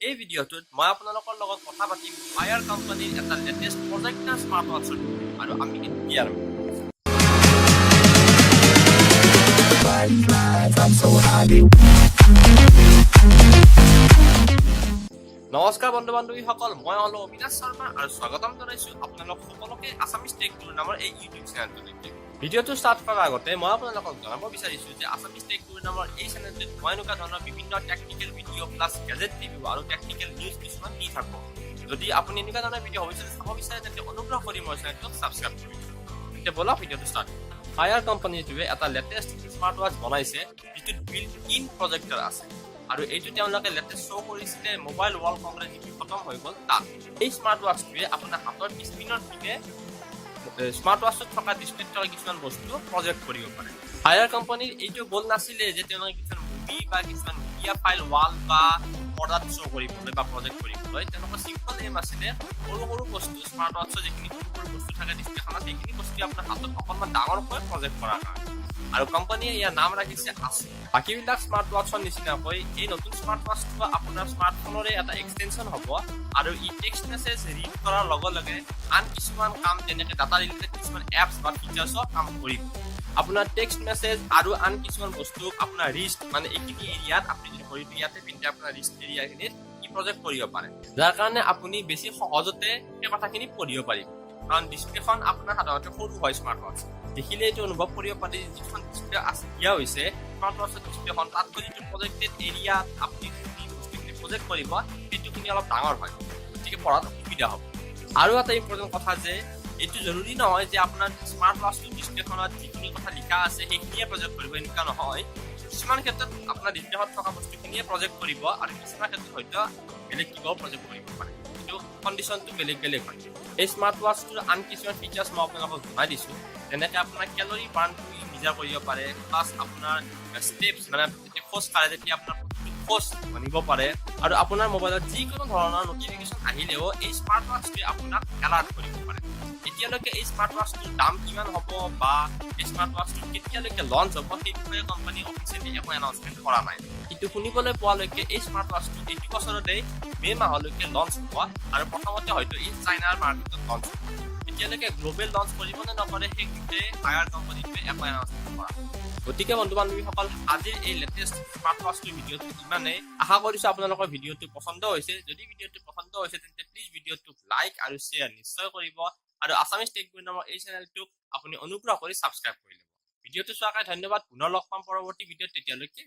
এই ভিডিঅ'টোত মই আপোনালোকৰ লগত কথা পাতিম ফায়াৰ কোম্পানীৰ এটা লেটেষ্ট প্ৰজেক্টাৰ স্মাৰ্ট ৱাটছৰ আৰু আমি ইয়াৰ নমস্কাৰ বন্ধু বান্ধৱীসকল, মই হলো অবিনাশ শৰ্মা আৰু স্বাগতম জনাইছো আপোনালোক সকলোকে আছামিজ টেক গুৰু নামৰ এই ইউটিউব চেনেলটোলৈকে। ভিডিঅ'টো ষ্টাৰ্ট কৰাৰ আগতে মই আপোনালোকক জনাব বিচাৰিছো যে আছামিজ টেক গুৰু নামৰ এই চেনেলটোত মই এনেকুৱা ধৰণৰ বিভিন্ন technical video' plus gadget review আৰু টেকনিকেল নিউজ কিছুমান দি থাকোঁ। যদি আপুনি এনেকুৱা ধৰণৰ ভিডিঅ' ভৱিষ্যতে চাব বিচাৰে তেন্তে অনুগ্ৰহ কৰি মোৰ চেনেলটোক ছাবস্ক্ৰাইব কৰিব। এতিয়া বলক ভিডিঅ'টো ষ্টাৰ্ট। ফায়াৰ কোম্পানীটোৱে এটা লেটেষ্ট স্মাৰ্ট ৱাটচ বনাইছে যিটোত বিল্ট ইন প্ৰজেক্টৰ আছে আৰু এইটো তেওঁলোকে লেটেষ্ট শ্ব' কৰিছিলে মোবাইল ৱৰ্ল্ড কংগ্ৰেছ যিটো খতম হৈ গ'ল তাত। এই স্মাৰ্ট ৱাটচটোৱে আপোনাৰ হাতৰ স্ক্ৰীনৰ পিনে স্মাৰ্ট ৱাটচত থকা ডিছপ্লেত থকা কিছুমান বস্তু প্ৰজেক্ট কৰিব পাৰে। ফায়াৰ কোম্পানীৰ এইটো গ'ল নাছিলে যে তেওঁলোকে কিছুমান মুভি বা কিছুমান মিডিয়া ফাইল ৱাল বা পৰ্দাত শ্ব' কৰিবলৈ বা প্ৰজেক্ট কৰিবলৈ। তেওঁলোকৰ চিম্পল এম আছিলে সৰু সৰু বস্তু স্মাৰ্ট ৱাটচৰ যিখিনি সৰু সৰু বস্তু থাকে ডিছপ্লেখনত সেইখিনি বস্তু আপোনাৰ হাতত অকণমান ডাঙৰকৈ প্ৰজেক্ট কৰাৰ কাৰণে। আৰু কোম্পানীয়ে ইয়াৰ নাম ৰাখিছে আছু। বাকীবিলাক স্মাৰ্ট ৱাটচৰ নিচিনাকৈ এই নতুন স্মাৰ্ট ৱাটচটো আপোনাৰ স্মাৰ্টফোনৰে এটা এক্সটেনশ্যন হ'ব আৰু ই টেক্সট মেছেজ ৰিড কৰাৰ লগে লগে আন কিছুমান কাম যেনেকৈ ডাটা ৰিলেটেড কিছুমান এপছ বা ফিচাৰ্ছৰ কাম কৰিব। আপোনাৰ টেক্সট মেছেজ আৰু আন কিছুমান বস্তু আপোনাৰ ৰিষ্ট মানে এইখিনি এৰিয়াত আপুনি যদি ঘড়ীটো ইয়াতে পিন্ধে আপোনাৰ ৰিষ্ট এৰিয়াখিনিত ই প্ৰজেক্ট কৰিব পাৰে, যাৰ কাৰণে আপুনি বেছি সহজতে সেই কথাখিনি পঢ়িব পাৰিব। কাৰণ ডিছপ্লেখন আপোনাৰ সাধাৰণতে সৰু হয় স্মাৰ্ট ৱাটচ। দেখিলে এইটো অনুভৱ কৰিব পাৰি যিখন ডিছপ্লে দিয়া হৈছে স্মাৰ্ট ৱাটচৰ ডিছপ্লেখন তাতকৈ যিটো প্ৰজেক্টেড এৰিয়াত আপুনি বস্তুখিনি প্ৰজেক্ট কৰিব সেইটোখিনি অলপ ডাঙৰ হয়, গতিকে পঢ়াত অসুবিধা হ'ব। আৰু এটা ইম্পৰ্টেণ্ট কথা যে এইটো জৰুৰী নহয় যে আপোনাৰ স্মাৰ্ট ৱাটচটোৰ ডিছপ্লেখনত যিখিনি কথা লিখা আছে সেইখিনিয়ে প্ৰজেক্ট কৰিব, এনেকুৱা নহয়। কিছুমান ক্ষেত্ৰত আপোনাৰ ডিছপ্লেখনত থকা বস্তুখিনিয়ে প্ৰজেক্ট কৰিব আৰু কিছুমান ক্ষেত্ৰত হয়তো বেলেগ কিবাও প্ৰজেক্ট কৰিব পাৰে, কিন্তু কণ্ডিশ্যনটো বেলেগ বেলেগ হয়। এই স্মাৰ্ট ৱাটচটোৰ আন কিছুমান ফিচাৰ্ছ মই আপোনালোকক জনাই দিছোঁ, যেনেকৈ আপোনাৰ কেলৰি বাৰ্ণটো মেজাৰ কৰিব পাৰে, প্লাছ আপোনাৰ ষ্টেপছ মানে খোজ কাঢ়ে যেতিয়া আপোনাৰ খোজ মানিব পাৰে, আৰু আপোনাৰ মোবাইলত যিকোনো ধৰণৰ নটিফিকেশ্যন আহিলেও এই স্মাৰ্ট ৱাটচটোৱে আপোনাক এলাৰ্ট কৰিব পাৰে। এতিয়ালৈকে এই স্মাৰ্ট ৱাটচটোৰ দাম কিমান হ'ব বা এই স্মাৰ্ট ৱাটচটো কেতিয়ালৈকে লঞ্চ হ'ব সেই বিষয়ে কোম্পানী অফিচিয়েলি একো এনাউন্সমেণ্ট কৰা নাই। কিন্তু শুনিবলৈ পোৱালৈকে এই স্মাৰ্ট ৱাটচটো এইটো বছৰতেই মে' মাহলৈকে লঞ্চ হ'ব আৰু প্ৰথমতে হয়তো ই চাইনাৰ মাৰ্কেটত লঞ্চ হ'ব। এতিয়ালৈকে গ্ল'বেল লঞ্চ কৰিব নে নকৰে সেই গোটেই ফায়াৰ কোম্পানীটোৱে একো এনাউন্সমেণ্ট কৰা। গতিকে বন্ধু বান্ধৱীসকল, আজিৰ এই লেটেষ্ট স্মাৰ্ট ৱাটচটোৰ ভিডিঅ'টো ইমানেই। আশা কৰিছোঁ আপোনালোকৰ ভিডিঅ'টো পচন্দ হৈছে। যদি ভিডিঅ'টো পচন্দ হৈছে তেন্তে প্লিজ ভিডিঅ'টোক লাইক আৰু শ্বেয়াৰ নিশ্চয় কৰিব আৰু আছামিজ টেক গুৰু নামৰ এই চেনেলটোক আপুনি অনুগ্ৰহ কৰি ছাবস্ক্ৰাইব কৰি ল'ব। ভিডিঅ'টো চোৱাৰ কাৰণে ধন্যবাদ। পুনৰ লগ পাম পৰৱৰ্তী ভিডিঅ'ত, তেতিয়ালৈকে